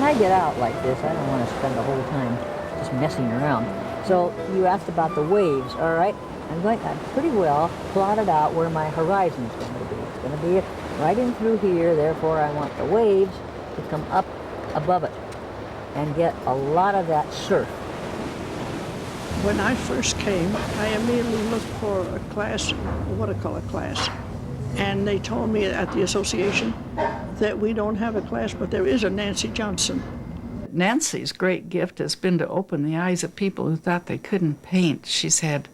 I get out like this, I don't want to spend the whole time just messing around. So you asked about the waves, all right? I'm pretty well plotted out where my horizon is going to be. It's going to be right in through here, therefore I want the waves to come up above it and get a lot of that surf. When I first came, I immediately looked for a class, what I call a class, and they told me at the association that we don't have a class, but there is a Nancy Johnson. Nancy's great gift has been to open the eyes of people who thought they couldn't paint. She's had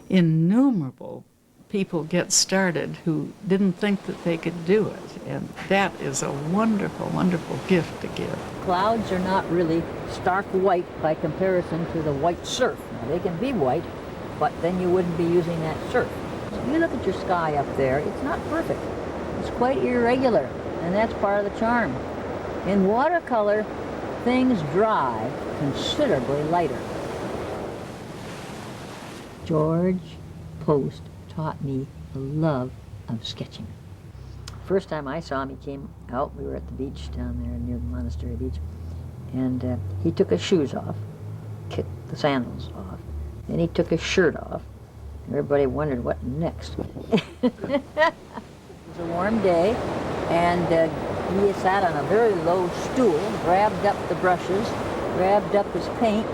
innumerable people get started who didn't think that they could do it, and that is a wonderful, wonderful gift to give. Clouds are not really stark white by comparison to the white surf. Now, they can be white, but then you wouldn't be using that surf. So if you look at your sky up there, it's not perfect. It's quite irregular, and that's part of the charm. In watercolor, things dry considerably lighter. George Post taught me the love of sketching. First time I saw him, he came out, we were at the beach down there near the Monastery Beach, and he took his shoes off, kicked the sandals off, then he took his shirt off. Everybody wondered what next. It was a warm day, and he sat on a very low stool, grabbed up the brushes, grabbed up his paint,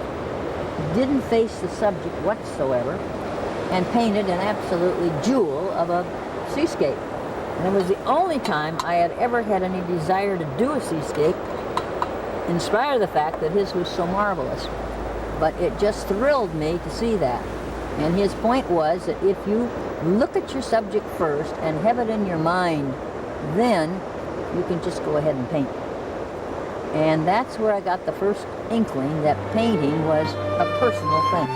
didn't face the subject whatsoever, and painted an absolutely jewel of a seascape. And it was the only time I had ever had any desire to do a seascape, in spite of the fact that his was so marvelous. But it just thrilled me to see that. And his point was that if you look at your subject first and have it in your mind, then you can just go ahead and paint. And that's where I got the first inkling that painting was a personal thing.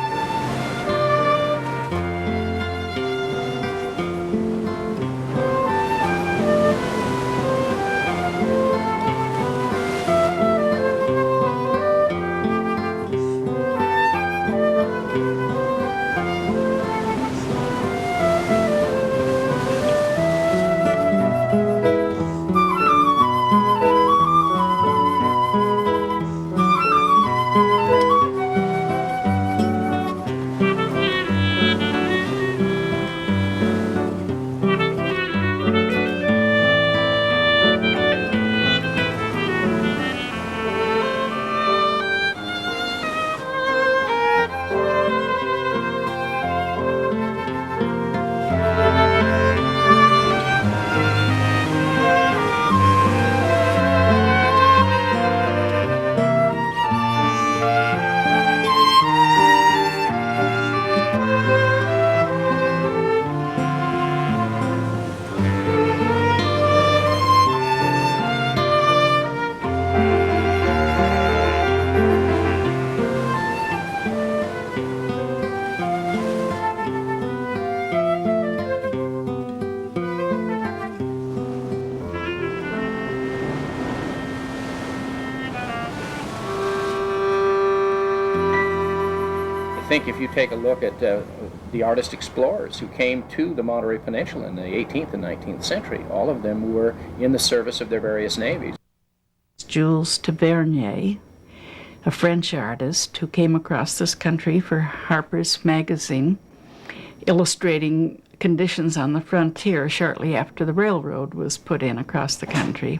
I think if you take a look at the artist explorers who came to the Monterey Peninsula in the 18th and 19th century, all of them were in the service of their various navies. Jules Tavernier, a French artist who came across this country for Harper's Magazine, illustrating conditions on the frontier shortly after the railroad was put in across the country.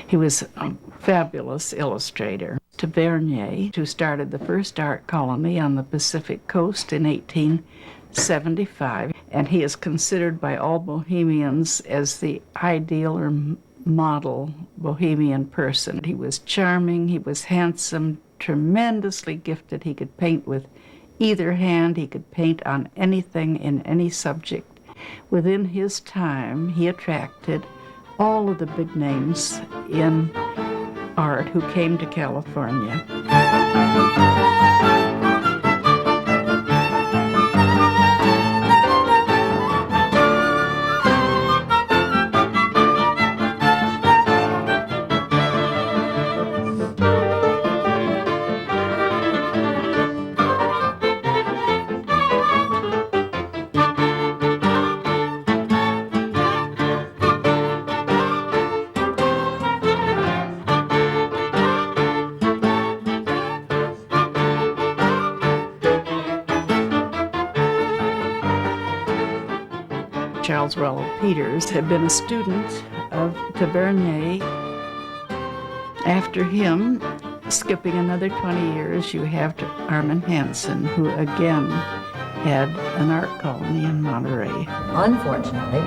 He was a fabulous illustrator. Tavernier, who started the first art colony on the Pacific coast in 1875, and he is considered by all Bohemians as the ideal or model Bohemian person. He was charming, he was handsome, tremendously gifted. He could paint with either hand, he could paint on anything in any subject. Within his time, he attracted all of the big names in art who came to California. Charles Rollo Peters, had been a student of Tavernier. After him, skipping another 20 years, you have Armin Hansen, who again had an art colony in Monterey. Unfortunately,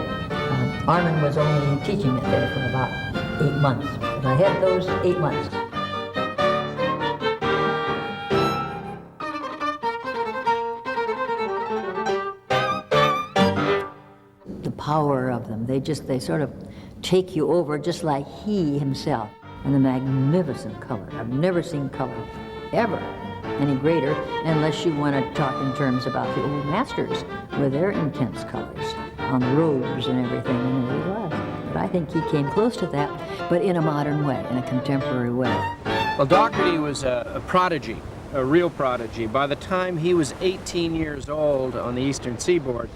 Armin was only teaching it there for about 8 months. But I had those 8 months. The power of them, they sort of take you over just like he himself. And the magnificent color. I've never seen color ever any greater, unless you want to talk in terms about the old masters with their intense colors on the robes and everything, and there he was. But I think he came close to that, but in a modern way, in a contemporary way. Well, Doherty was a prodigy, a real prodigy. By the time he was 18 years old on the eastern seaboard,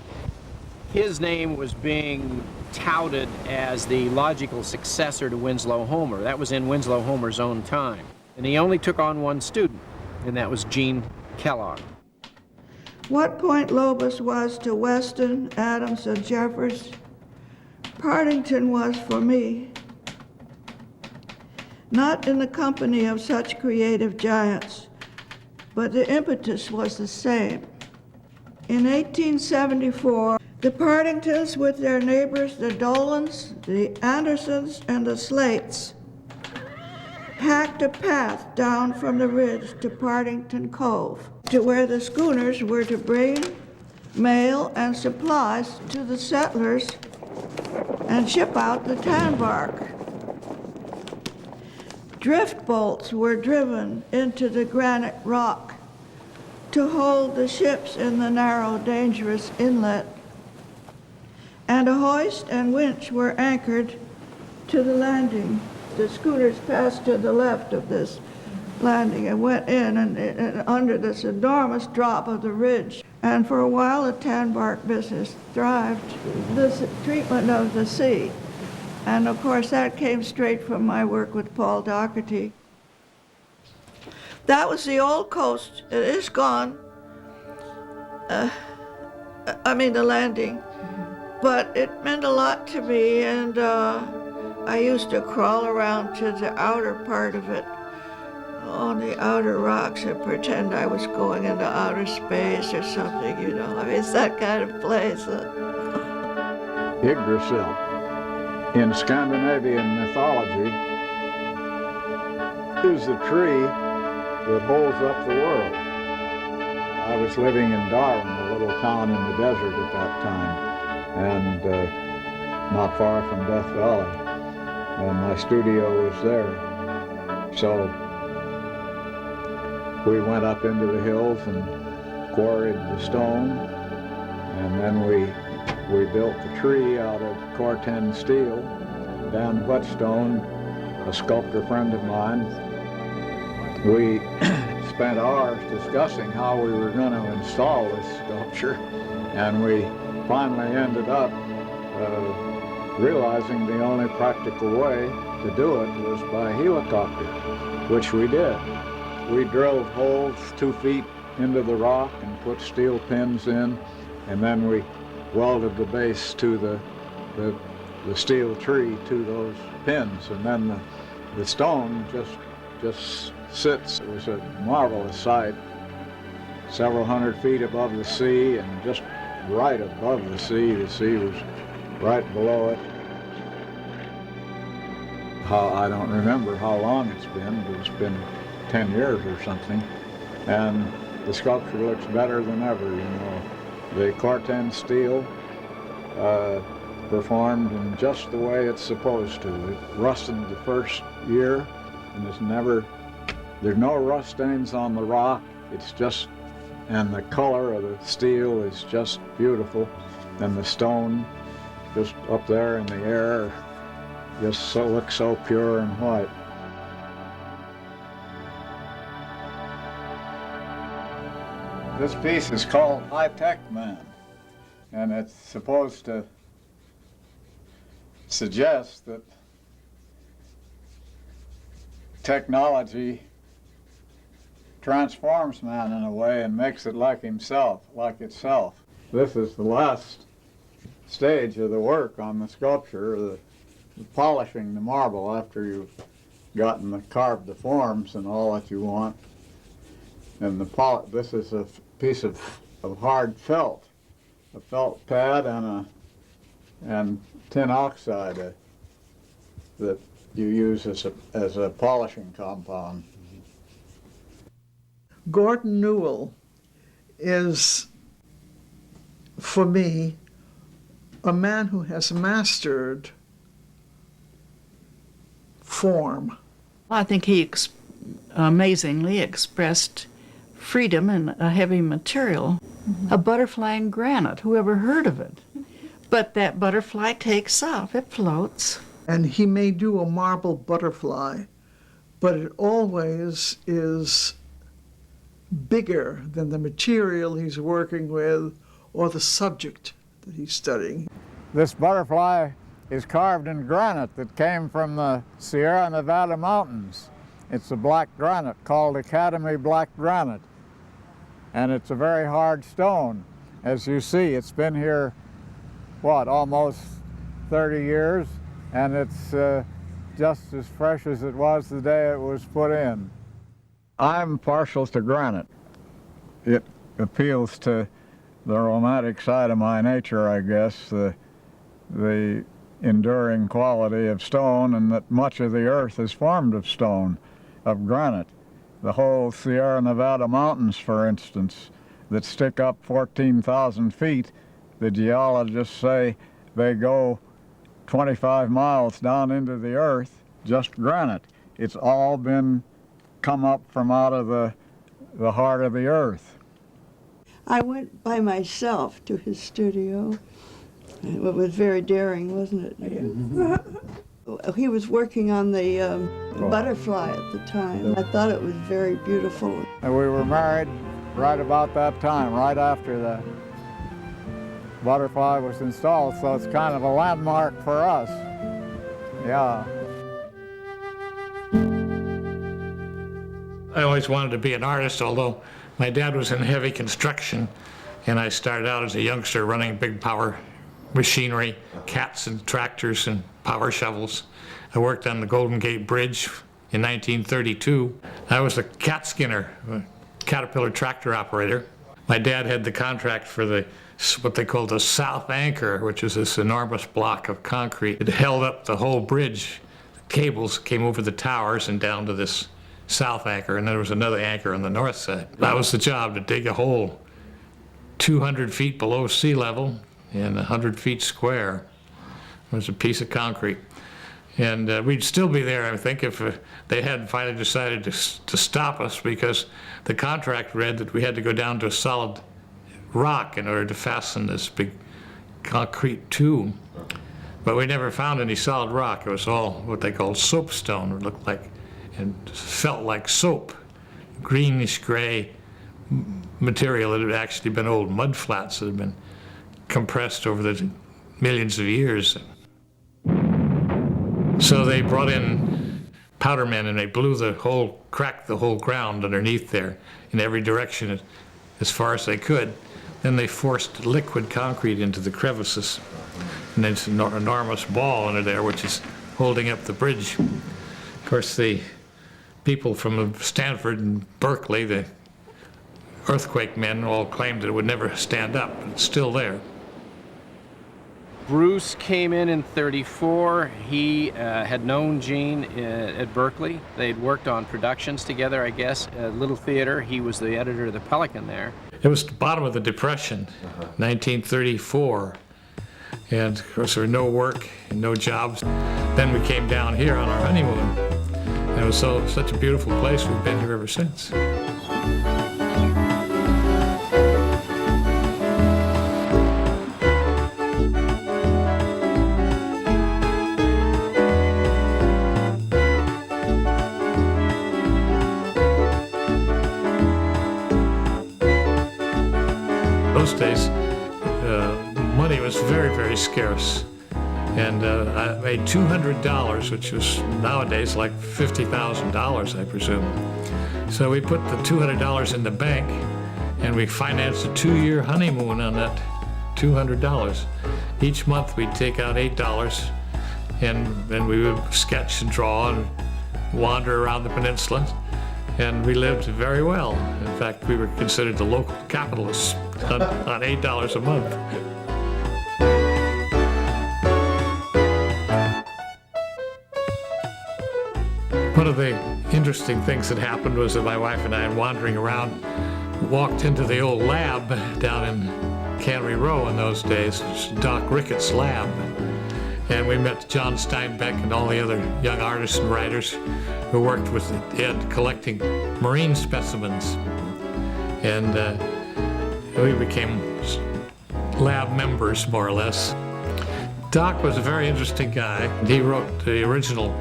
his name was being touted as the logical successor to Winslow Homer. That was in Winslow Homer's own time. And he only took on one student, and that was Gene Kellogg. What Point Lobos was to Weston, Adams, and Jeffers, Partington was for me. Not in the company of such creative giants, but the impetus was the same. In 1874, the Partingtons, with their neighbors, the Dolans, the Andersons, and the Slates, hacked a path down from the ridge to Partington Cove, to where the schooners were to bring mail and supplies to the settlers and ship out the tan bark. Drift bolts were driven into the granite rock to hold the ships in the narrow, dangerous inlet, and a hoist and winch were anchored to the landing. The schooners passed to the left of this landing and went in and under this enormous drop of the ridge. And for a while, the tan bark business thrived. This treatment of the sea. And of course, that came straight from my work with Paul Doherty. That was the old coast. It is gone. The landing. But it meant a lot to me, and I used to crawl around to the outer part of it, on the outer rocks, and pretend I was going into outer space or something, you know. I mean, it's that kind of place. Yggdrasil. In Scandinavian mythology, is the tree that holds up the world. I was living in Darwin, a little town in the desert at that time, and not far from Death Valley, and my studio was there. So we went up into the hills and quarried the stone, and then we built the tree out of Corten steel. Dan Whetstone, a sculptor friend of mine, we spent hours discussing how we were going to install this sculpture, and we finally ended up realizing the only practical way to do it was by helicopter, which we did. We drilled holes 2 feet into the rock and put steel pins in, and then we welded the base to the steel tree to those pins, and then the stone just sits. It was a marvelous sight, several hundred feet above the sea, and just right above the sea was right below it. I don't remember how long it's been, but it's been 10 years or something, and the sculpture looks better than ever, you know. The Corten steel performed in just the way it's supposed to. It rusted the first year, and there's no rust stains on the rock. It's just, and the color of the steel is just beautiful, and the stone just up there in the air just looks so pure and white. This piece is called High Tech Man, and it's supposed to suggest that technology transforms man in a way and makes it like himself, like itself. This is the last stage of the work on the sculpture, the polishing the marble after you've gotten carved the forms and all that you want. And this is a piece of hard felt, a felt pad and tin oxide that you use as a polishing compound. Gordon Newell is, for me, a man who has mastered form. I think he amazingly expressed freedom in a heavy material. A butterfly in granite, who ever heard of it? But that butterfly takes off, it floats. And he may do a marble butterfly, but it always is bigger than the material he's working with or the subject that he's studying. This butterfly is carved in granite that came from the Sierra Nevada mountains. It's a black granite called Academy black granite. And it's a very hard stone. As you see, it's been here, almost 30 years, and it's just as fresh as it was the day it was put in. I'm partial to granite. It appeals to the romantic side of my nature, I guess, the enduring quality of stone, and that much of the earth is formed of stone, of granite. The whole Sierra Nevada mountains, for instance, that stick up 14,000 feet, the geologists say they go 25 miles down into the earth, just granite. It's all been come up from out of the heart of the earth. I went by myself to his studio. It was very daring, wasn't it? He was working on the butterfly at the time. I thought it was very beautiful. And we were married right about that time, right after the butterfly was installed, so it's kind of a landmark for us. Yeah. I always wanted to be an artist, although my dad was in heavy construction, and I started out as a youngster running big power machinery, cats and tractors and power shovels. I worked on the Golden Gate Bridge in 1932. I was a cat skinner, a Caterpillar tractor operator. My dad had the contract for what they called the South Anchor, which is this enormous block of concrete. It held up the whole bridge. The cables came over the towers and down to this South Anchor, and there was another anchor on the north side. That was the job, to dig a hole 200 feet below sea level and 100 feet square. It was a piece of concrete. And we'd still be there, I think, if they hadn't finally decided to stop us, because the contract read that we had to go down to a solid rock in order to fasten this big concrete tube. But we never found any solid rock. It was all what they called soapstone. It looked like and felt like soap, greenish gray material that had actually been old mud flats that had been compressed over the millions of years. So they brought in powder men, and they cracked the whole ground underneath there in every direction as far as they could. Then they forced liquid concrete into the crevices, and there's an enormous ball under there which is holding up the bridge. Of course, the people from Stanford and Berkeley, the earthquake men, all claimed that it would never stand up, but it's still there. Bruce came in 34. He had known Gene at Berkeley. They'd worked on productions together, I guess, at Little Theater. He was the editor of the Pelican there. It was the bottom of the Depression, 1934. And of course, there were no work and no jobs. Then we came down here on our honeymoon. And it was such a beautiful place. We've been here ever since. Those days, money was very, very scarce. And I made $200, which was nowadays like $50,000, I presume. So we put the $200 in the bank, and we financed a 2-year honeymoon on that $200. Each month we'd take out $8, and then we would sketch and draw and wander around the peninsula, and we lived very well. In fact, we were considered the local capitalists on $8 a month. One of the interesting things that happened was that my wife and I, wandering around, walked into the old lab down in Cannery Row in those days. It was Doc Ricketts' lab. And we met John Steinbeck and all the other young artists and writers who worked with Ed collecting marine specimens. And we became lab members, more or less. Doc was a very interesting guy. He wrote the original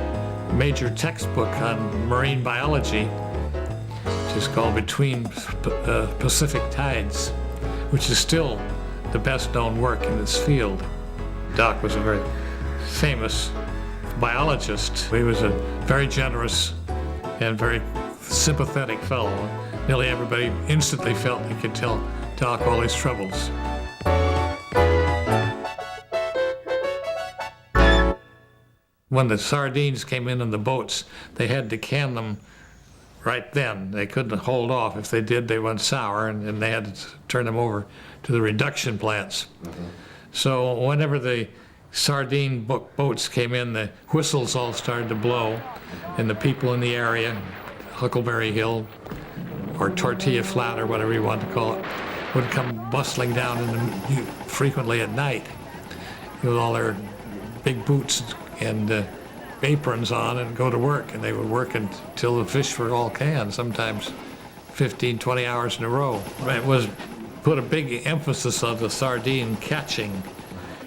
major textbook on marine biology, which is called Between Pacific Tides, which is still the best known work in this field. Doc was a very famous biologist. He was a very generous and very sympathetic fellow. Nearly everybody instantly felt they could tell Doc all his troubles. When the sardines came in the boats, they had to can them right then. They couldn't hold off. If they did, they went sour, and they had to turn them over to the reduction plants. So whenever the sardine boats came in, the whistles all started to blow, and the people in the area, Huckleberry Hill or Tortilla Flat or whatever you want to call it, would come bustling down frequently at night with all their big boots and aprons on and go to work, and they would work until the fish were all canned, sometimes 15, 20 hours in a row. It was put a big emphasis on the sardine catching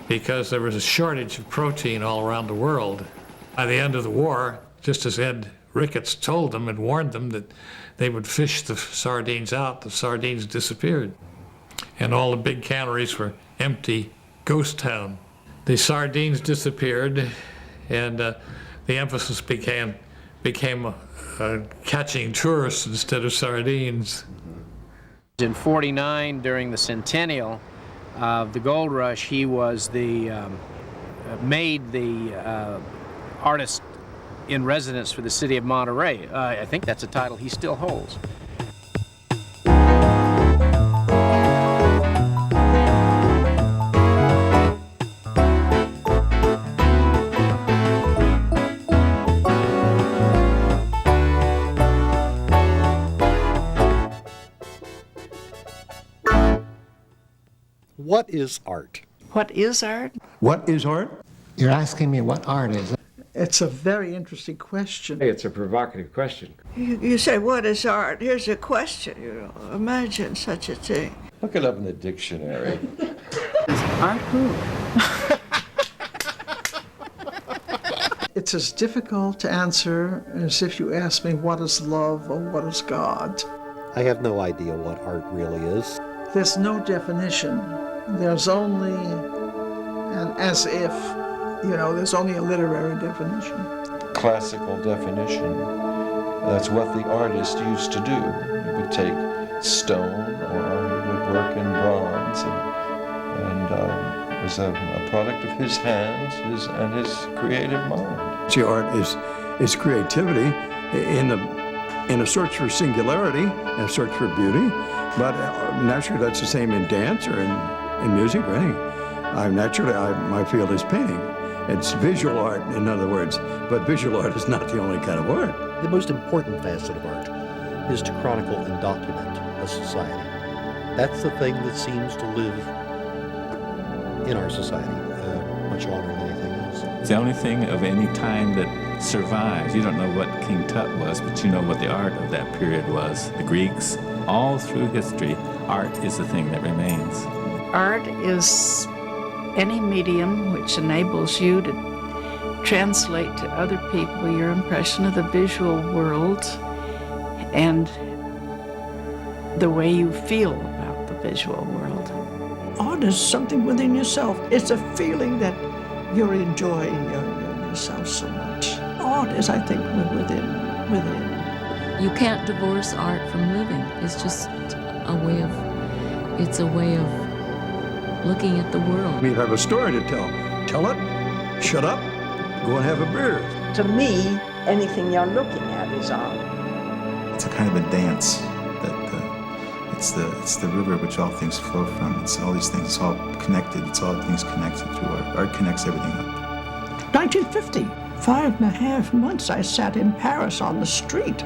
because there was a shortage of protein all around the world. By the end of the war, just as Ed Ricketts told them and warned them that they would fish the sardines out, the sardines disappeared. And all the big canneries were empty, ghost town. The sardines disappeared, and the emphasis became catching tourists instead of sardines. In '49, during the centennial of the gold rush, he was made the artist in residence for the city of Monterey. I think that's a title he still holds. What is art? What is art? What is art? You're asking me what art is. It's a very interesting question. Hey, it's a provocative question. You say, what is art? Here's a question, you know. Imagine such a thing. Look it up in the dictionary. Art who? It's as difficult to answer as if you asked me, what is love or what is God? I have no idea what art really is. There's no definition. There's only an as if, you know, there's only a literary definition. Classical definition. That's what the artist used to do. He would take stone or he would work in bronze, and it was a product of his hands and his creative mind. See, art is creativity in a search for singularity and a search for beauty. But naturally, that's the same in dance or in music or anything. My field is painting. It's visual art, in other words. But visual art is not the only kind of art. The most important facet of art is to chronicle and document a society. That's the thing that seems to live in our society much longer than anything else. It's the only thing of any time that survives. You don't know what King Tut was, but you know what the art of that period was. The Greeks. All through history, art is the thing that remains. Art is any medium which enables you to translate to other people your impression of the visual world and the way you feel about the visual world. Art is something within yourself. It's a feeling that you're enjoying yourself so much. Art is, I think, within. You can't divorce art from living. It's just a way of looking at the world. We have a story to tell. Tell it, shut up, go and have a beer. To me, anything you're looking at is art. It's a kind of a dance that it's the river which all things flow from. It's all these things, it's all connected, it's all things connected through art. Art connects everything up. 1950, 5.5 months I sat in Paris on the street.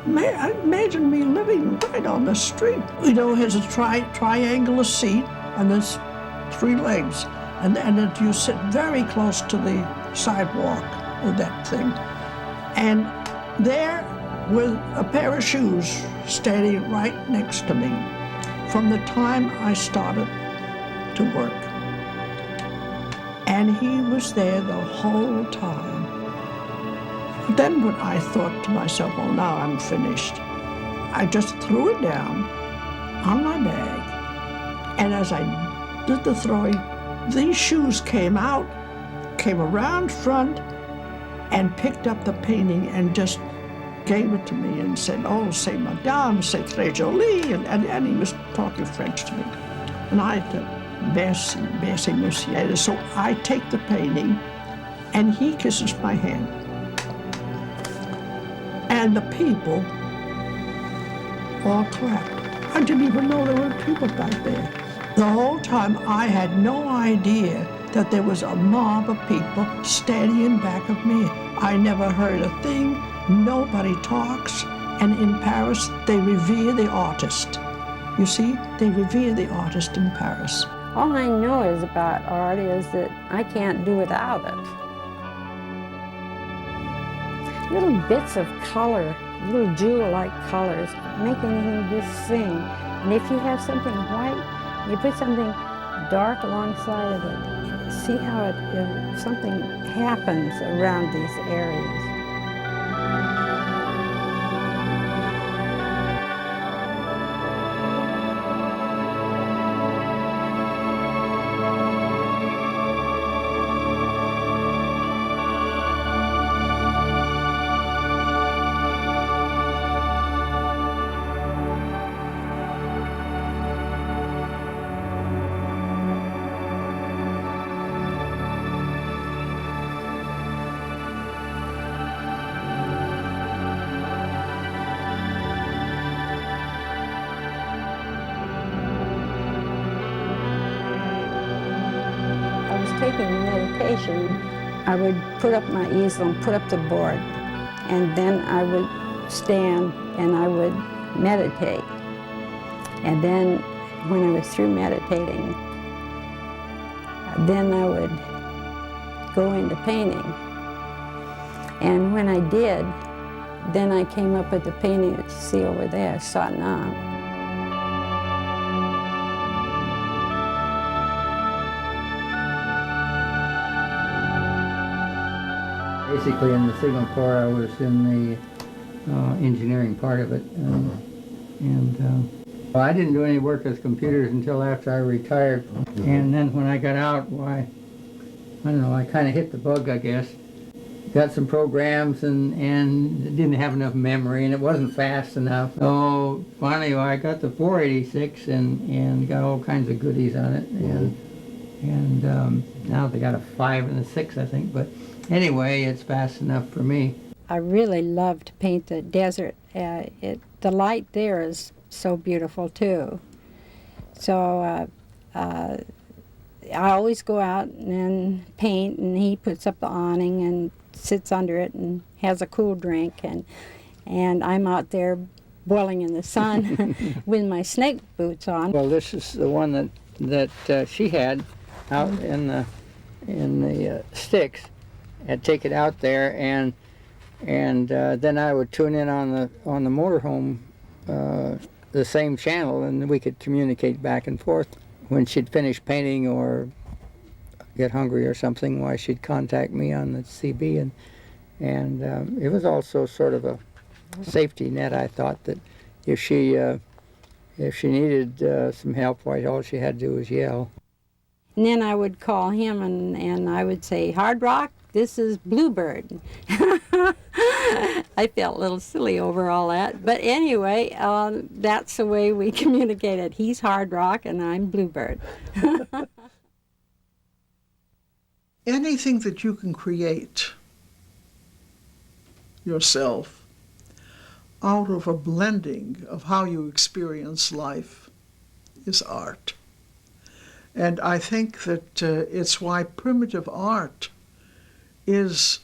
Imagine me living right on the street. You know, it has a triangular seat, and there's 3 legs. And you sit very close to the sidewalk of that thing. And there, with a pair of shoes standing right next to me, from the time I started to work. And he was there the whole time. Then when I thought to myself, well, now I'm finished, I just threw it down on my bag. And as I did the throwing, these shoes came out, came around front, and picked up the painting and just gave it to me and said, oh, c'est madame, c'est très jolie, and he was talking French to me. And I said, merci, merci, monsieur. So I take the painting, and he kisses my hand. And the people all clapped. I didn't even know there were people back there. The whole time I had no idea that there was a mob of people standing in back of me. I never heard a thing. Nobody talks. And in Paris, they revere the artist. You see, they revere the artist in Paris. All I know is about art is that I can't do without it. Little bits of color, little jewel-like colors, make anything just sing. And if you have something white, you put something dark alongside of it. See how something happens around these areas. Taking meditation, I would put up my easel and put up the board, and then I would stand and I would meditate. And then when I was through meditating, then I would go into painting. And when I did, then I came up with the painting that you see over there, Satnam. Basically, in the Signal Corps, I was in the engineering part of it, well, I didn't do any work with computers until after I retired. And then when I got out, why, I don't know, I kind of hit the bug, I guess. Got some programs and didn't have enough memory, and it wasn't fast enough. So finally, I got the 486 and got all kinds of goodies on it. And now they got a 5 and a 6, I think, but anyway, it's fast enough for me. I really love to paint the desert. The light there is so beautiful too. So I always go out and paint, and he puts up the awning and sits under it and has a cool drink, and I'm out there boiling in the sun with my snake boots on. Well, this is the one that she had out in the sticks. I'd take it out there, and then I would tune in on the motorhome, the same channel, and we could communicate back and forth. When she'd finish painting or get hungry or something, why she'd contact me on the CB, and it was also sort of a safety net. I thought that if she needed some help, why all she had to do was yell. And then I would call him and I would say, Hard Rock, this is Bluebird. I felt a little silly over all that. But anyway, that's the way we communicated. He's hard rock and I'm bluebird. Anything that you can create yourself out of a blending of how you experience life is art. And I think that it's why primitive art is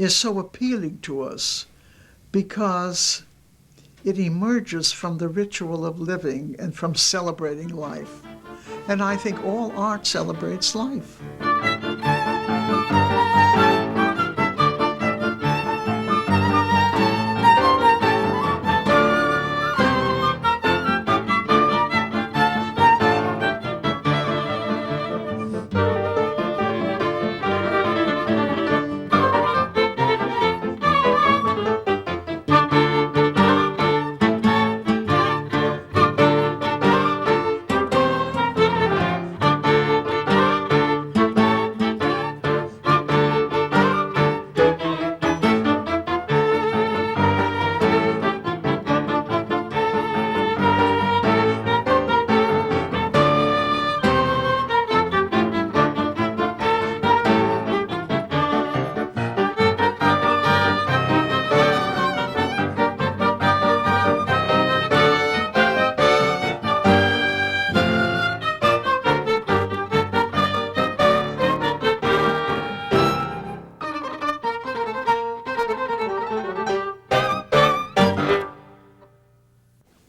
so appealing to us, because it emerges from the ritual of living and from celebrating life. And I think all art celebrates life.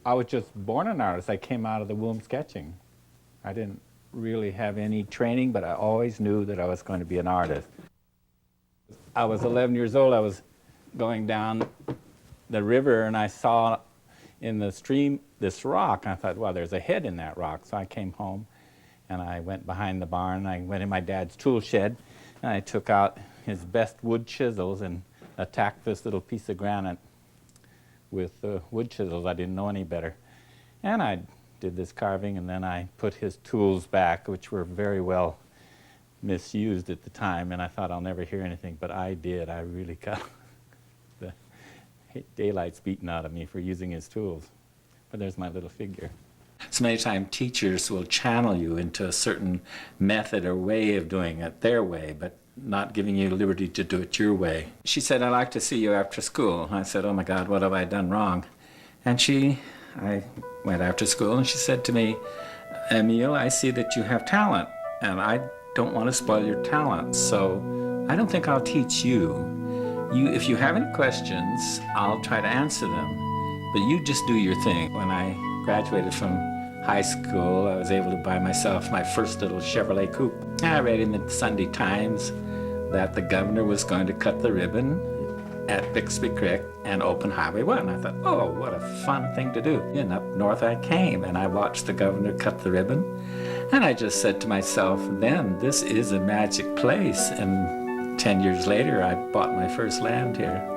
I was just born an artist. I came out of the womb sketching. I didn't really have any training, but I always knew that I was going to be an artist. I was 11 years old. I was going down the river and I saw in the stream this rock. I thought, well, there's a head in that rock. So I came home and I went behind the barn. I went in my dad's tool shed and I took out his best wood chisels and attacked this little piece of granite with wood chisels. I didn't know any better. And I did this carving, and then I put his tools back, which were very well misused at the time, and I thought I'll never hear anything, but I did. I really got the daylights beaten out of me for using his tools. But there's my little figure. So many times teachers will channel you into a certain method or way of doing it their way, but not giving you liberty to do it your way. She said, I'd like to see you after school. I said, oh my God, what have I done wrong? And I went after school and she said to me, Emil, I see that you have talent and I don't want to spoil your talent, so I don't think I'll teach you. If you have any questions, I'll try to answer them, but you just do your thing. When I graduated from high school, I was able to buy myself my first little Chevrolet coupe. I read in the Sunday Times that the governor was going to cut the ribbon at Bixby Creek and open Highway 1. I thought, oh, what a fun thing to do. And up north I came and I watched the governor cut the ribbon. And I just said to myself, then this is a magic place. And 10 years later, I bought my first land here.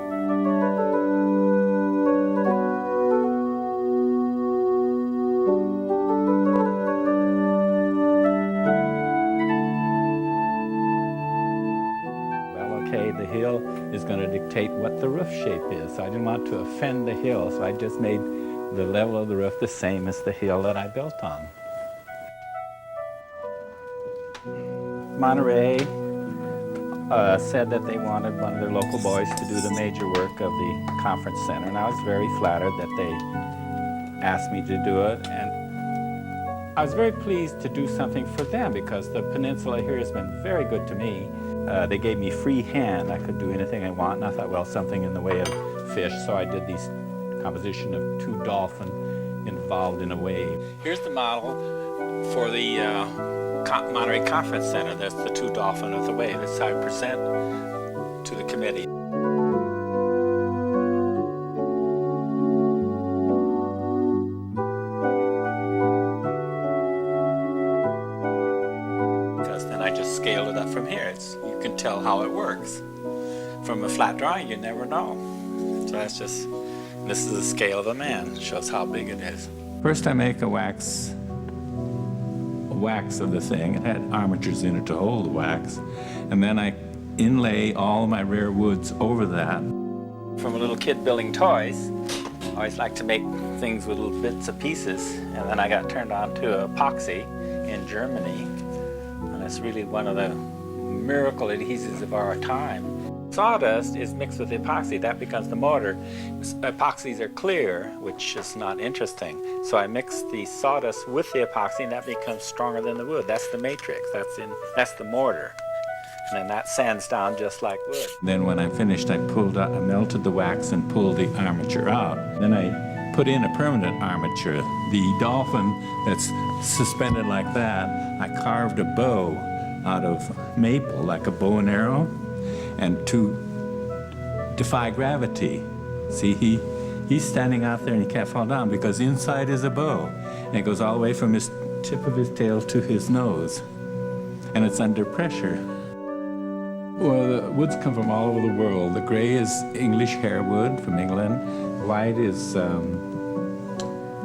The hill is going to dictate what the roof shape is. So I didn't want to offend the hill, so I just made the level of the roof the same as the hill that I built on. Monterey said that they wanted one of their local boys to do the major work of the conference center, and I was very flattered that they asked me to do it. And I was very pleased to do something for them because the peninsula here has been very good to me. They gave me free hand. I could do anything I want, and I thought, well, something in the way of fish, so I did this composition of two dolphins involved in a wave. Here's the model for the Monterey Conference Center. That's the two dolphins with the wave. It's how I present to the committee. I just scaled it up from here. You can tell how it works. From a flat drawing, you never know. So that's just, this is the scale of a man. It shows how big it is. First I make a wax of the thing. It had armatures in it to hold the wax. And then I inlay all my rare woods over that. From a little kid building toys, I always liked to make things with little bits of pieces, and then I got turned on to epoxy in Germany, and it's really one of the miracle adhesives of our time. Sawdust is mixed with epoxy, that becomes the mortar. Epoxies are clear, which is not interesting. So I mix the sawdust with the epoxy and that becomes stronger than the wood. That's the matrix, that's the mortar. And then that sands down just like wood. Then when I finished, I melted the wax and pulled the armature out. Then I put in a permanent armature. The dolphin that's suspended like that, I carved a bow out of maple, like a bow and arrow. And to defy gravity. See, he's standing out there and he can't fall down because inside is a bow. And it goes all the way from his tip of his tail to his nose. And it's under pressure. Well, the woods come from all over the world. The gray is English harewood from England. White is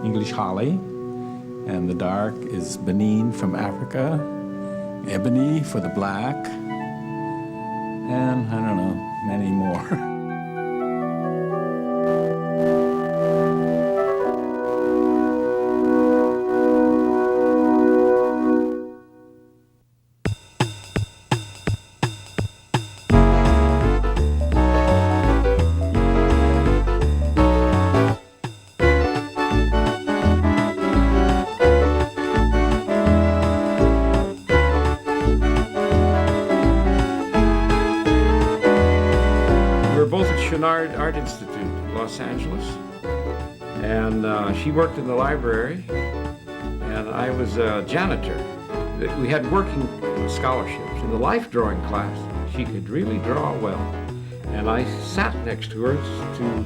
English holly. And the dark is Benin from Africa. Ebony for the black. And I don't know, many more. Art Institute in Los Angeles, and she worked in the library, and I was a janitor. We had working scholarships. In the life drawing class, she could really draw well, and I sat next to her to,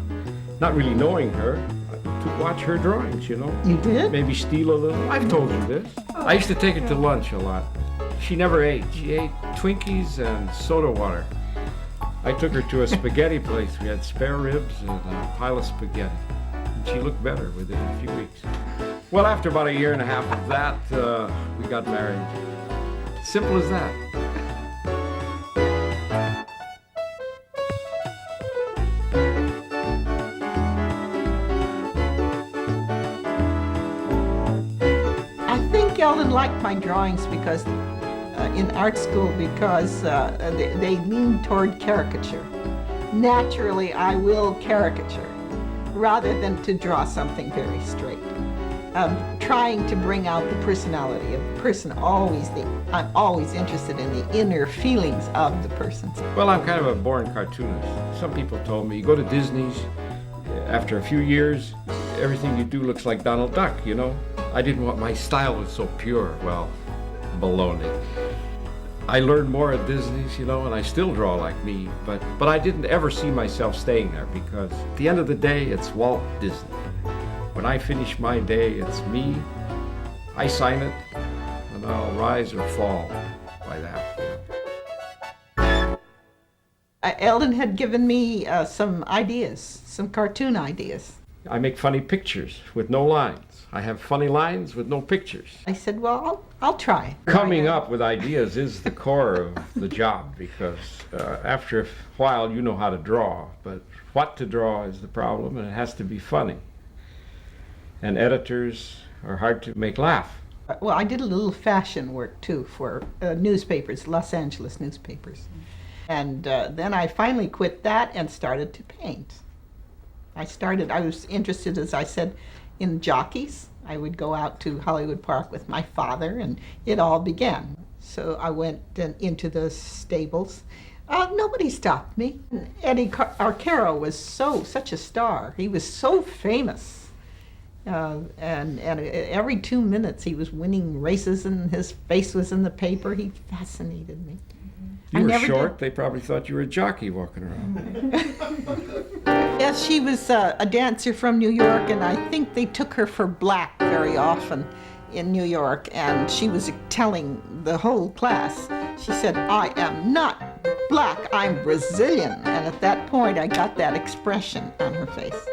not really knowing her, to watch her drawings, you know. You did? Maybe steal a little. I've told you this. I used to take her to lunch a lot. She never ate. She ate Twinkies and soda water. I took her to a spaghetti place. We had spare ribs and a pile of spaghetti. And she looked better within a few weeks. Well, after about a year and a half of that, we got married. Simple as that. I think Eldon liked my drawings because in art school because they lean toward caricature. Naturally, I will caricature rather than to draw something very straight. Trying to bring out the personality of the person. I'm always interested in the inner feelings of the person. Well, I'm kind of a born cartoonist. Some people told me, you go to Disney's, after a few years, everything you do looks like Donald Duck, you know? I didn't want, my style was so pure. Well, baloney. I learned more at Disney's, you know, and I still draw like me, but I didn't ever see myself staying there because at the end of the day, it's Walt Disney. When I finish my day, it's me. I sign it, and I'll rise or fall by that. Eldon had given me some ideas, some cartoon ideas. I make funny pictures with no lines. I have funny lines with no pictures. I said, well, I'll try. Coming up with ideas is the core of the job because after a while you know how to draw, but what to draw is the problem, and it has to be funny. And editors are hard to make laugh. Well, I did a little fashion work too for newspapers, Los Angeles newspapers. And then I finally quit that and started to paint. I was interested, as I said, in jockeys. I would go out to Hollywood Park with my father, and it all began. So I went into the stables. Nobody stopped me. Eddie Arcaro was such a star. He was so famous. And every 2 minutes he was winning races and his face was in the paper. He fascinated me. You were short, they probably thought you were a jockey walking around. Yes, she was a dancer from New York, and I think they took her for black very often in New York, and she was telling the whole class, she said, I am not black, I'm Brazilian. And at that point, I got that expression on her face.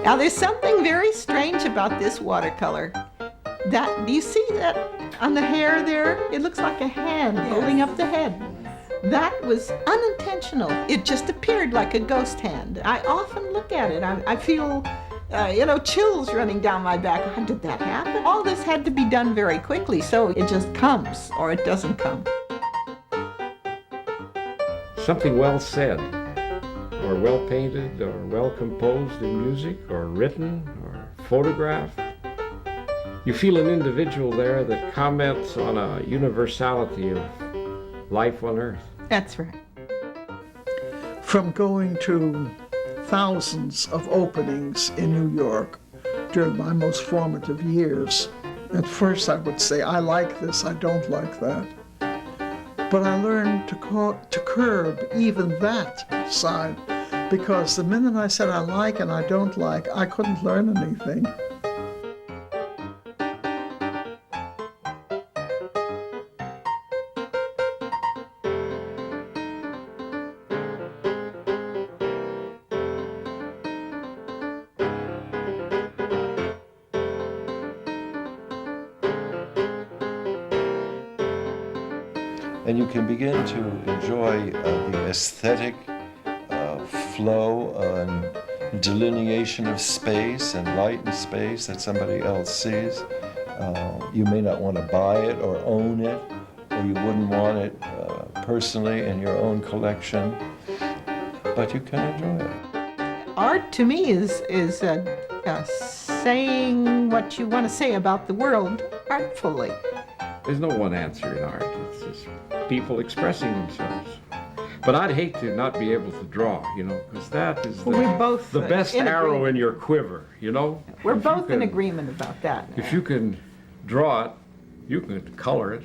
Now, there's something very strange about this watercolor. do you see that on the hair there? It looks like a hand holding up the head. That was unintentional. It just appeared like a ghost hand. I often look at it. I feel, chills running down my back. How did that happen? All this had to be done very quickly, so it just comes or it doesn't come. Something well said, or well painted, or well composed in music, or written, or photographed. You feel an individual there that comments on a universality of life on Earth. That's right. From going to thousands of openings in New York during my most formative years, at first I would say, I like this, I don't like that. But I learned to curb even that side, because the minute I said I like and I don't like, I couldn't learn anything. And you can begin to enjoy the aesthetic flow and delineation of space and light and space that somebody else sees. You may not want to buy it or own it, or you wouldn't want it personally in your own collection, but you can enjoy it. Art to me is saying what you want to say about the world artfully. There's no one answer in art. It's just people expressing themselves. But I'd hate to not be able to draw, because that is the best arrow in your quiver, We're both in agreement about that. If you can draw it, you can color it.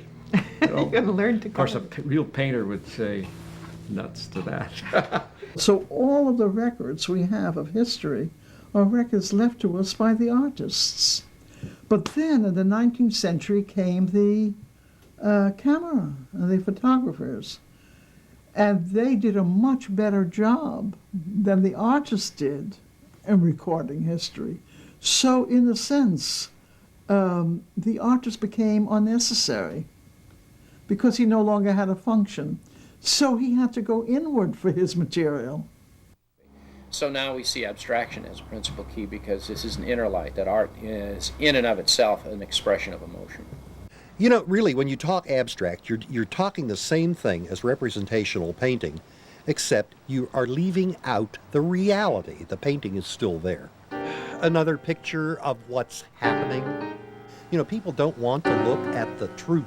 You can learn to color. Of course, a real painter would say nuts to that. So all of the records we have of history are records left to us by the artists. But then in the 19th century came the camera and the photographers. And they did a much better job than the artists did in recording history. So in a sense, the artist became unnecessary because he no longer had a function. So he had to go inward for his material. So now we see abstraction as a principal key, because this is an inner light, that art is in and of itself an expression of emotion. Really, when you talk abstract, you're talking the same thing as representational painting, except you are leaving out the reality. The painting is still there. Another picture of what's happening. People don't want to look at the truth.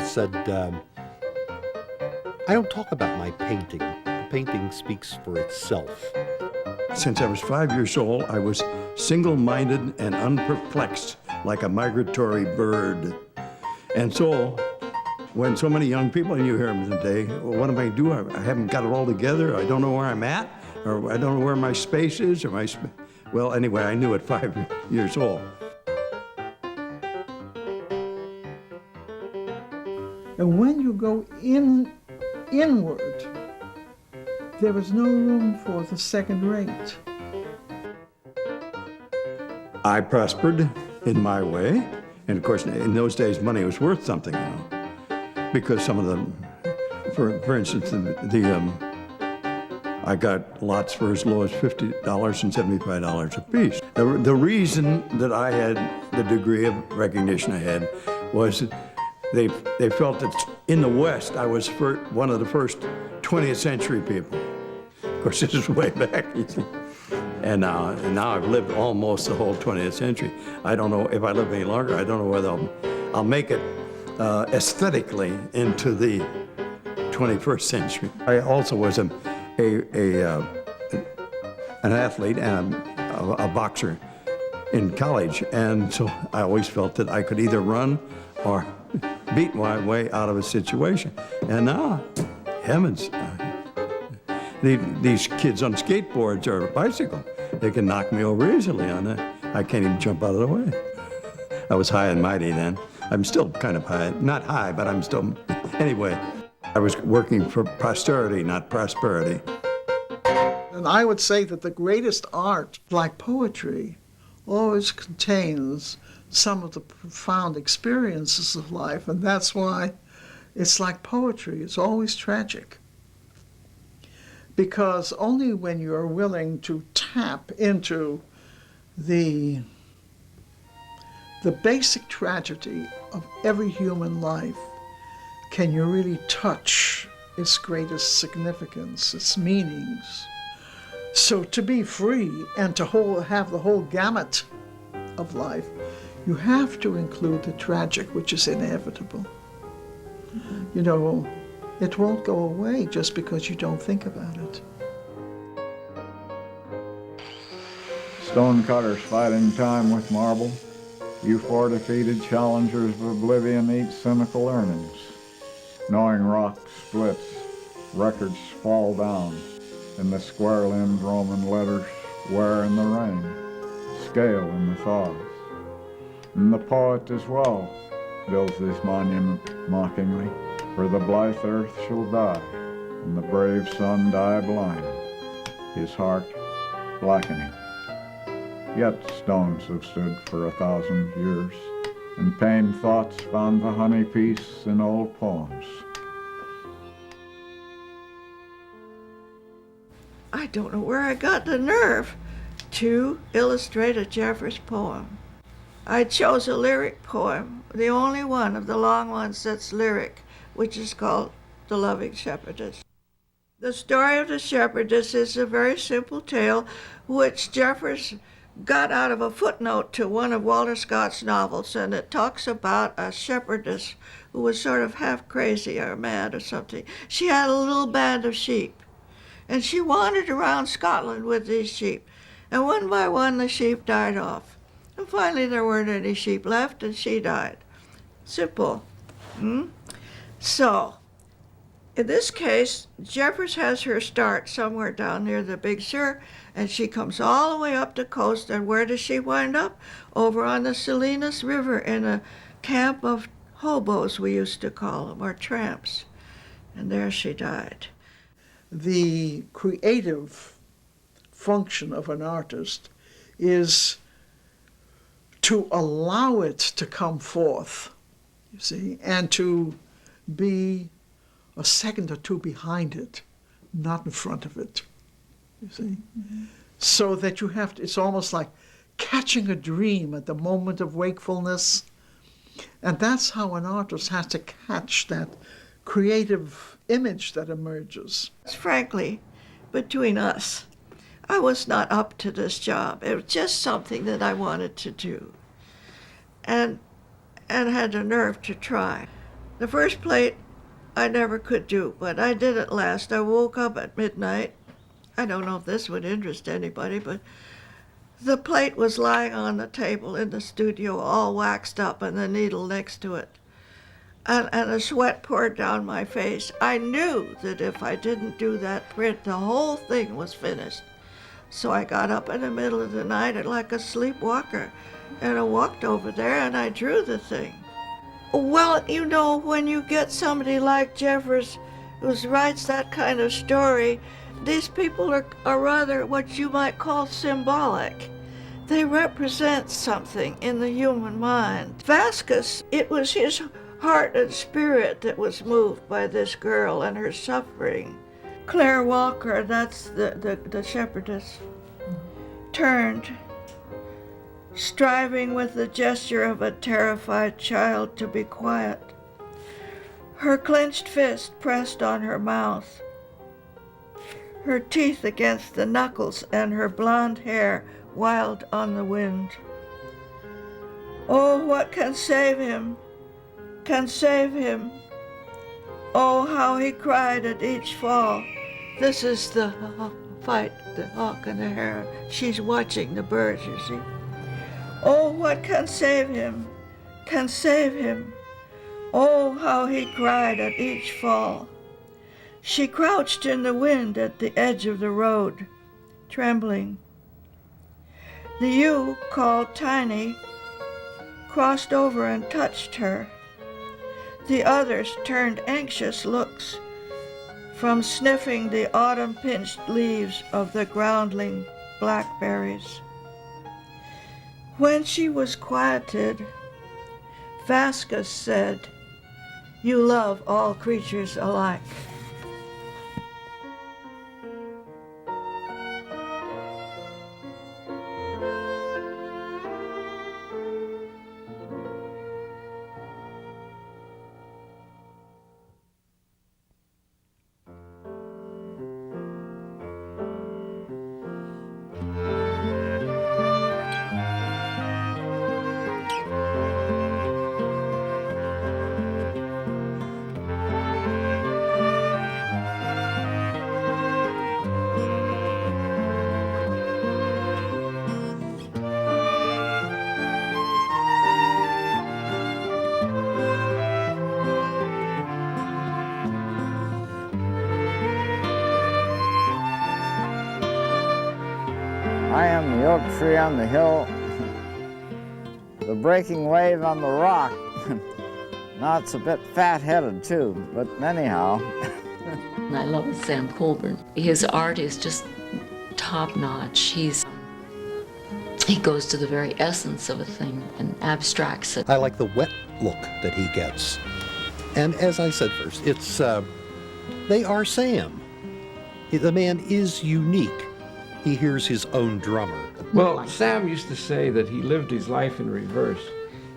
Said, I don't talk about my painting. The painting speaks for itself. Since I was 5 years old, I was single-minded and unperplexed, like a migratory bird. And so, when so many young people, and you hear them today, well, what am I doing? I haven't got it all together. I don't know where I'm at, or I don't know where my space is, or well, anyway, I knew at 5 years old. And when you go inward, there is no room for the second rate. I prospered in my way, and of course, in those days, money was worth something, because some of them, for instance, I got lots for as low as $50 and $75 a piece. The reason that I had the degree of recognition I had was that they felt that in the West, I was one of the first 20th century people. Of course, this is way back, you see. And now I've lived almost the whole 20th century. I don't know if I live any longer. I don't know whether I'll make it aesthetically into the 21st century. I also was an athlete and a boxer in college, and so I always felt that I could either run or beat my way out of a situation. And now, heavens, These kids on skateboards or a bicycle, they can knock me over easily on that. I can't even jump out of the way. I was high and mighty then. I'm still kind of high, not high, but I'm still, anyway. I was working for posterity, not prosperity. And I would say that the greatest art, like poetry, always contains some of the profound experiences of life, and that's why it's like poetry. It's always tragic. Because only when you're willing to tap into the basic tragedy of every human life can you really touch its greatest significance, its meanings. So to be free and to have the whole gamut of life, you have to include the tragic, which is inevitable. You know, it won't go away just because you don't think about it. Stonecutters fighting time with marble. You four defeated challengers of oblivion eat cynical earnings. Knowing rock splits, records fall down, and the square-limbed Roman letters wear in the rain, scale in the thaws. And the poet as well builds this monument mockingly, for the blithe earth shall die, and the brave sun die blind, his heart blackening. Yet stones have stood for 1,000 years, and pained thoughts found the honey piece in old poems. I don't know where I got the nerve to illustrate a Jeffers poem. I chose a lyric poem, the only one of the long ones that's lyric, which is called The Loving Shepherdess. The story of the shepherdess is a very simple tale which Jeffers got out of a footnote to one of Walter Scott's novels, and it talks about a shepherdess who was sort of half crazy or mad or something. She had a little band of sheep, and she wandered around Scotland with these sheep, and one by one the sheep died off. And finally there weren't any sheep left, and she died. Simple. So, in this case, Jeffers has her start somewhere down near the Big Sur, and she comes all the way up the coast, and where does she wind up? Over on the Salinas River in a camp of hobos, we used to call them, or tramps. And there she died. The creative function of an artist is to allow it to come forth, you see, and to be a second or two behind it, not in front of it, you see. So that you have to, it's almost like catching a dream at the moment of wakefulness. And that's how an artist has to catch that creative image that emerges. Frankly, between us, I was not up to this job. It was just something that I wanted to do, and had the nerve to try. The first plate I never could do, but I did at last. I woke up at midnight. I don't know if this would interest anybody, but the plate was lying on the table in the studio, all waxed up, and the needle next to it. And the sweat poured down my face. I knew that if I didn't do that print, the whole thing was finished. So I got up in the middle of the night like a sleepwalker, and I walked over there and I drew the thing. Well, you know, when you get somebody like Jeffers who writes that kind of story, these people are rather what you might call symbolic. They represent something in the human mind. Vasquez, it was his heart and spirit that was moved by this girl and her suffering. Claire Walker, that's the shepherdess, turned, striving with the gesture of a terrified child to be quiet. Her clenched fist pressed on her mouth, her teeth against the knuckles, and her blonde hair wild on the wind. Oh, what can save him? Can save him? Oh, how he cried at each fall. This is the fight, the hawk and the heron. She's watching the birds, you see. Oh, what can save him? Can save him? Oh, how he cried at each fall. She crouched in the wind at the edge of the road, trembling. The ewe, called Tiny, crossed over and touched her. The others turned anxious looks from sniffing the autumn-pinched leaves of the groundling blackberries. When she was quieted, Vasquez said, "You love all creatures alike." I am the oak tree on the hill, the breaking wave on the rock. Now it's a bit fat-headed too, but anyhow. I love Sam Colburn. His art is just top-notch. He goes to the very essence of a thing and abstracts it. I like the wet look that he gets. And as I said first, it's, they are Sam. The man is unique. He hears his own drummer. Well, Sam used to say that he lived his life in reverse.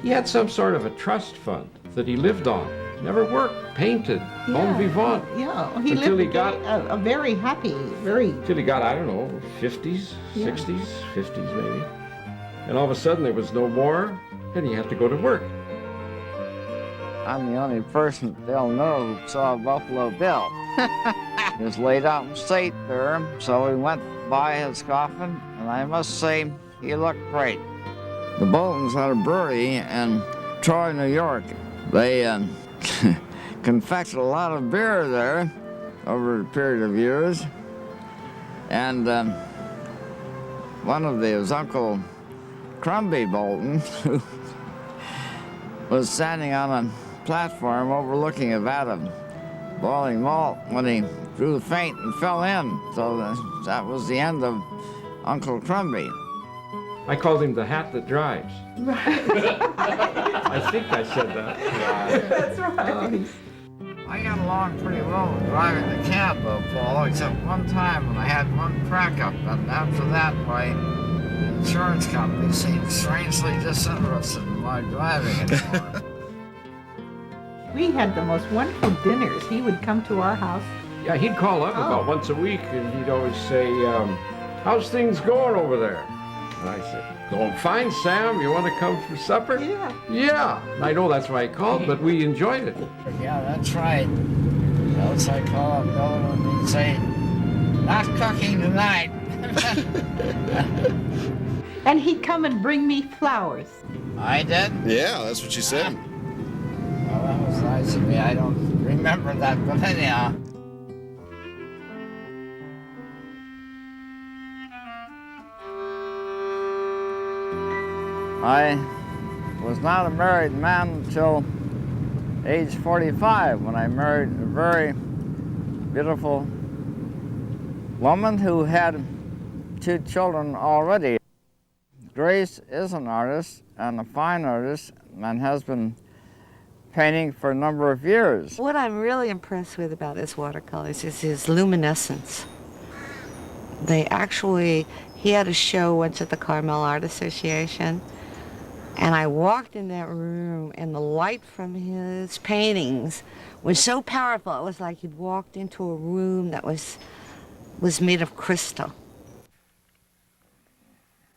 He had some sort of a trust fund that he lived on. Never worked, painted, bon vivant. Yeah, he until lived he got a very happy, very... Until he got, I don't know, 50s, 60s, 50s maybe. And all of a sudden there was no more, and he had to go to work. I'm the only person they'll know who saw Buffalo Bill. He was laid out in state there, so we went by his coffin, and I must say, he looked great. The Boltons had a brewery in Troy, New York. They confected a lot of beer there over a period of years. And one of them was Uncle Crumby Bolton, who was standing on a platform overlooking a vat of boiling malt when he grew faint and fell in. So that was the end of Uncle Crumby. I called him the hat that drives. Right. I think I said that. That's right. I got along pretty well with driving the cab, though, Paul, except one time when I had one crack-up, and after that, my insurance company seemed strangely disinterested in my driving anymore. We had the most wonderful dinners. He would come to our house. Yeah, he'd call up about once a week, and he'd always say, how's things going over there? And I said, going fine, Sam. You want to come for supper? Yeah. Yeah. I know that's why he called, but we enjoyed it. Yeah, that's right. Else I call up Bill and he'd say, not cooking tonight. And he'd come and bring me flowers. I did? Yeah, that's what she said. Well, that was nice of me. I don't remember that, but anyhow. I was not a married man until age 45 when I married a very beautiful woman who had 2 children already. Grace is an artist and a fine artist and has been painting for a number of years. What I'm really impressed with about his watercolors is his luminescence. He had a show once at the Carmel Art Association, and I walked in that room, and the light from his paintings was so powerful. It was like you'd walked into a room that was made of crystal.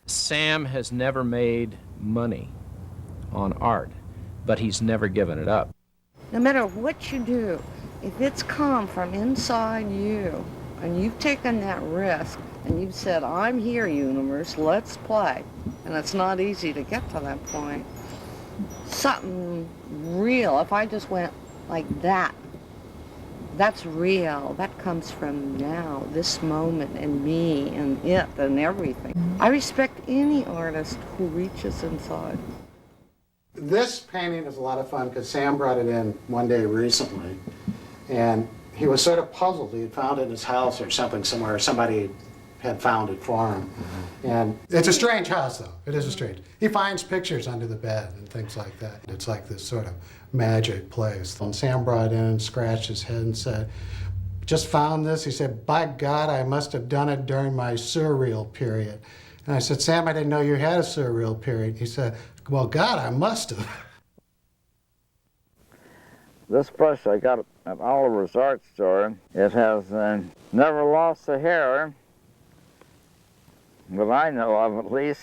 Sam has never made money on art, but he's never given it up. No matter what you do, if it's come from inside you, and you've taken that risk, and you've said, I'm here, universe, let's play. And it's not easy to get to that point. Something real, if I just went like that, That's real. That comes from now, this moment, and me, and it, and everything. I respect any artist who reaches inside. This painting is a lot of fun because Sam brought it in one day recently, and he was sort of puzzled. He had found it in his house or something somewhere. Somebody had found it for him. And it's a strange house, though. It is a strange. He finds pictures under the bed and things like that. It's like this sort of magic place. And Sam brought it in and scratched his head and said, just found this. He said, by God, I must have done it during my surreal period. And I said, Sam, I didn't know you had a surreal period. He said, well, God, I must have. This brush I got at Oliver's art store. It has never lost a hair, that I know of at least.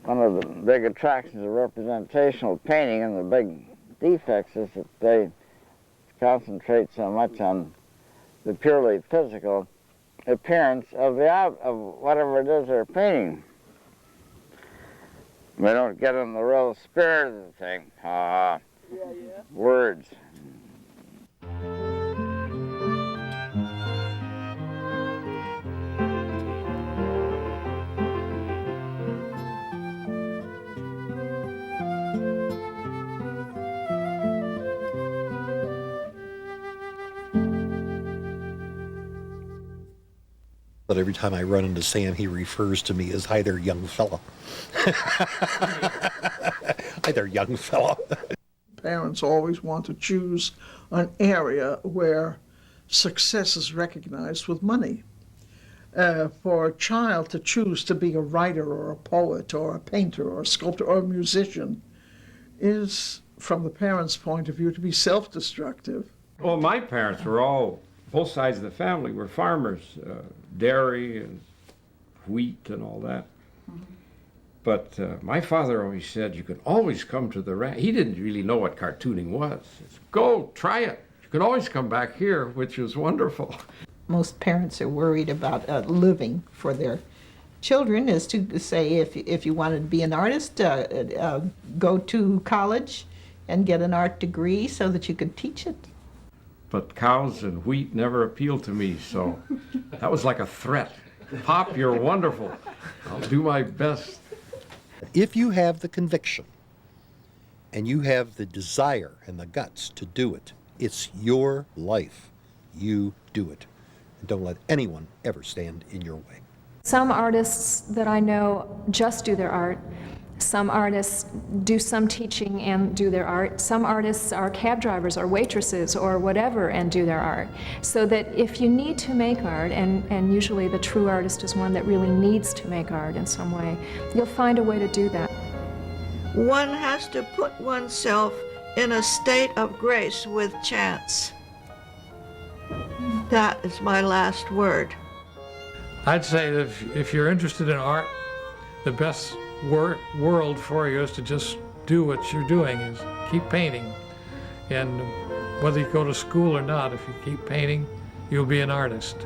One of the big attractions of representational painting and the big defects is that they concentrate so much on the purely physical appearance of whatever it is they're painting. They don't get in the real spirit of the thing. Words. But every time I run into Sam, he refers to me as, hi there, young fella. Hi there, young fella. Parents always want to choose an area where success is recognized with money. For a child to choose to be a writer or a poet or a painter or a sculptor or a musician is, from the parents' point of view, to be self-destructive. Well, my parents were all, both sides of the family were farmers, dairy and wheat and all that. But my father always said, you can always come to the ranch. He didn't really know what cartooning was. He said, go, try it. You can always come back here, which was wonderful. Most parents are worried about living for their children, is to say, if you wanted to be an artist, go to college and get an art degree so that you could teach it. But cows and wheat never appealed to me, so that was like a threat. Pop, you're wonderful. I'll do my best. If you have the conviction and you have the desire and the guts to do it, it's your life. You do it. And don't let anyone ever stand in your way. Some artists that I know just do their art. Some artists do some teaching and do their art. Some artists are cab drivers or waitresses or whatever and do their art. So that if you need to make art, and usually the true artist is one that really needs to make art in some way, you'll find a way to do that. One has to put oneself in a state of grace with chance. That is my last word. I'd say that if you're interested in art, the best world for you is to just do what you're doing, is keep painting. And whether you go to school or not, if you keep painting, you'll be an artist.